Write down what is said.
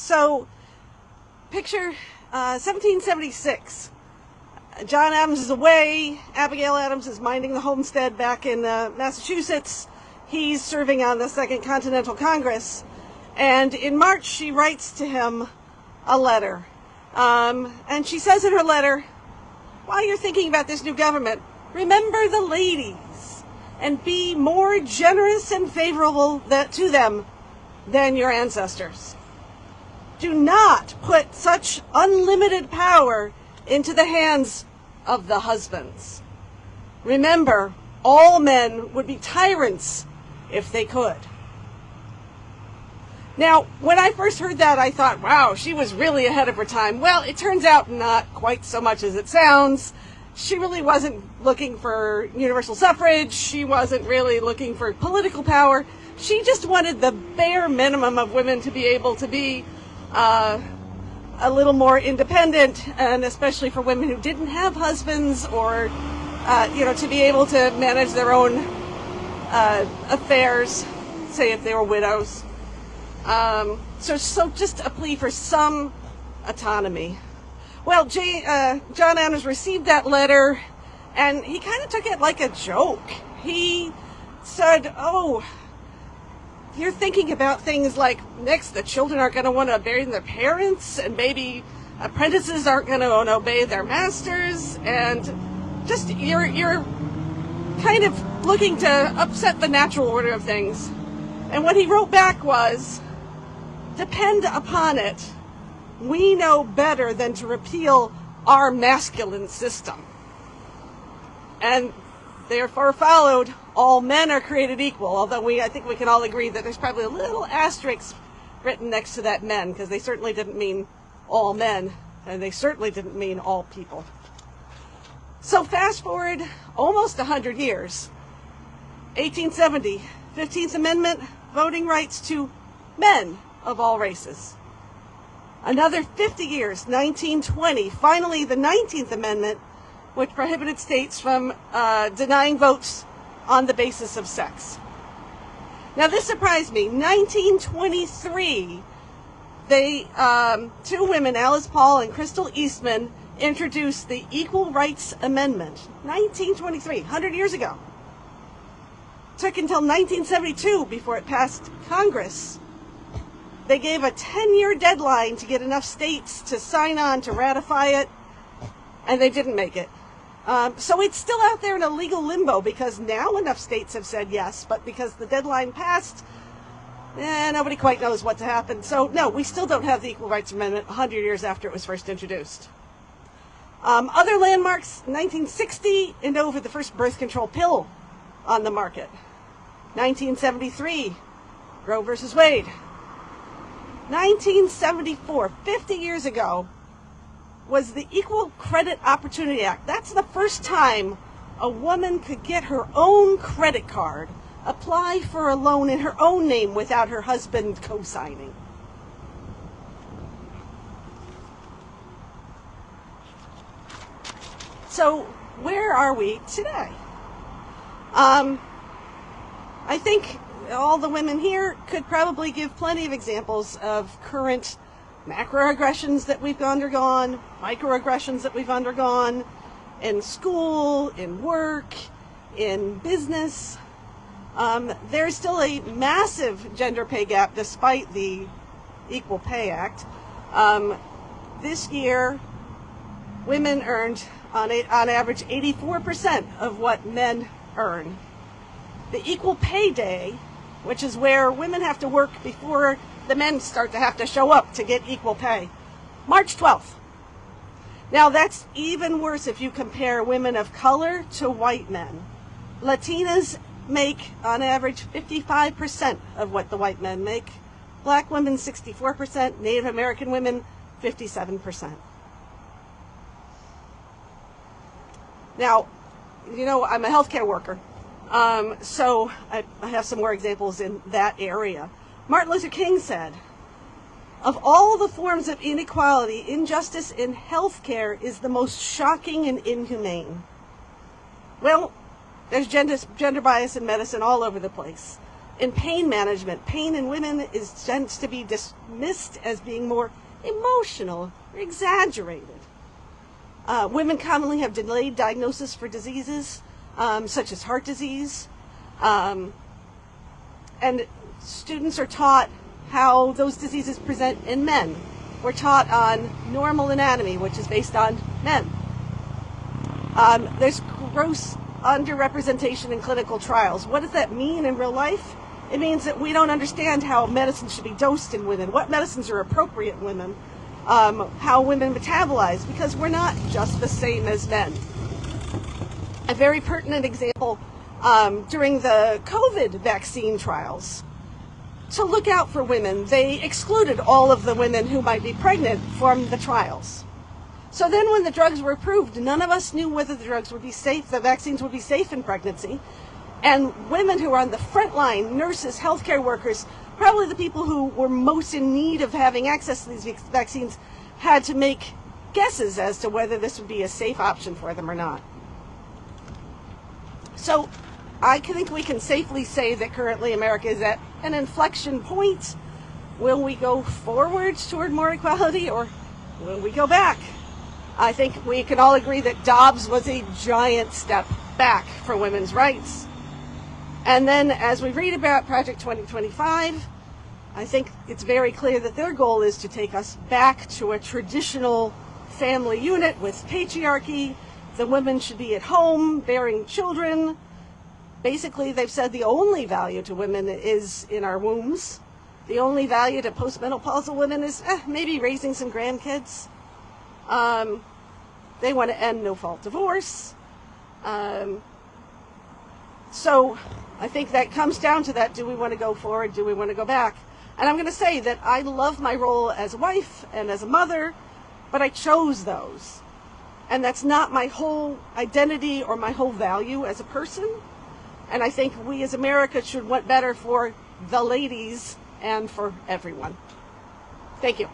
So, picture 1776. John Adams is away. Abigail Adams is minding the homestead back in Massachusetts. He's serving on the Second Continental Congress. And in March, she writes to him a letter. And she says in her letter, while you're thinking about this new government, remember the ladies and be more generous and favorable to them than your ancestors. Do not put such unlimited power into the hands of the husbands. Remember, all men would be tyrants if they could. Now, when I first heard that, I thought, wow, she was really ahead of her time. Well, it turns out not quite so much as it sounds. She really wasn't looking for universal suffrage. She wasn't really looking for political power. She just wanted the bare minimum of women to be able to be a little more independent, and especially for women who didn't have husbands, or to be able to manage their own affairs, say if they were widows. So just a plea for some autonomy. Well, John Adams received that letter, and he kind of took it like a joke. He said, oh, you're thinking about things like, next, the children aren't going to want to obey their parents, and maybe apprentices aren't going to obey their masters, and just you're kind of looking to upset the natural order of things. And what he wrote back was, depend upon it, we know better than to repeal our masculine system. And therefore followed, all men are created equal, although I think we can all agree that there's probably a little asterisk written next to that men, because they certainly didn't mean all men, and they certainly didn't mean all people. So fast forward almost 100 years, 1870, 15th Amendment, voting rights to men of all races. Another 50 years, 1920, finally the 19th Amendment, which prohibited states from denying votes on the basis of sex. Now this surprised me. 1923, two women, Alice Paul and Crystal Eastman, introduced the Equal Rights Amendment. 1923, 100 years ago. Took until 1972 before it passed Congress. They gave a 10-year deadline to get enough states to sign on to ratify it, and they didn't make it. So it's still out there in a legal limbo, because now enough states have said yes, but because the deadline passed, nobody quite knows what to happen. So no, we still don't have the Equal Rights Amendment 100 years after it was first introduced. Other landmarks, 1960, Indova, the first birth control pill on the market. 1973, Roe versus Wade. 1974, 50 years ago, was the Equal Credit Opportunity Act. That's the first time a woman could get her own credit card, apply for a loan in her own name without her husband co-signing. So where are we today? I think all the women here could probably give plenty of examples of current macroaggressions that we've undergone, microaggressions that we've undergone in school, in work, in business. There's still a massive gender pay gap despite the Equal Pay Act. This year, women earned on average 84% of what men earn. The Equal Pay Day, which is where women have to work before the men start to have to show up to get equal pay, March 12th. Now that's even worse if you compare women of color to white men. Latinas make on average 55% of what the white men make. Black women 64%, Native American women 57%. Now, I'm a healthcare worker, so I have some more examples in that area. Martin Luther King said, of all the forms of inequality, injustice in healthcare is the most shocking and inhumane. Well, there's gender bias in medicine all over the place. In pain management, pain in women tends to be dismissed as being more emotional or exaggerated. Women commonly have delayed diagnosis for diseases such as heart disease, and students are taught how those diseases present in men. We're taught on normal anatomy, which is based on men. There's gross underrepresentation in clinical trials. What does that mean in real life? It means that we don't understand how medicine should be dosed in women, what medicines are appropriate in women, how women metabolize, because we're not just the same as men. A very pertinent example during the COVID vaccine trials. To look out for women, they excluded all of the women who might be pregnant from the trials. So then when the drugs were approved, none of us knew whether the drugs would be safe, the vaccines would be safe in pregnancy. And women who are on the front line, nurses, healthcare workers, probably the people who were most in need of having access to these vaccines, had to make guesses as to whether this would be a safe option for them or not. So I think we can safely say that currently America is at an inflection point. Will we go forward toward more equality, or will we go back? I think we can all agree that Dobbs was a giant step back for women's rights. And then as we read about Project 2025, I think it's very clear that their goal is to take us back to a traditional family unit with patriarchy. The women should be at home bearing children. Basically, they've said the only value to women is in our wombs. The only value to postmenopausal women is maybe raising some grandkids. They want to end no-fault divorce. So I think that comes down to that. Do we want to go forward? Do we want to go back? And I'm going to say that I love my role as a wife and as a mother, but I chose those. And that's not my whole identity or my whole value as a person. And I think we as America should want better for the ladies and for everyone. Thank you.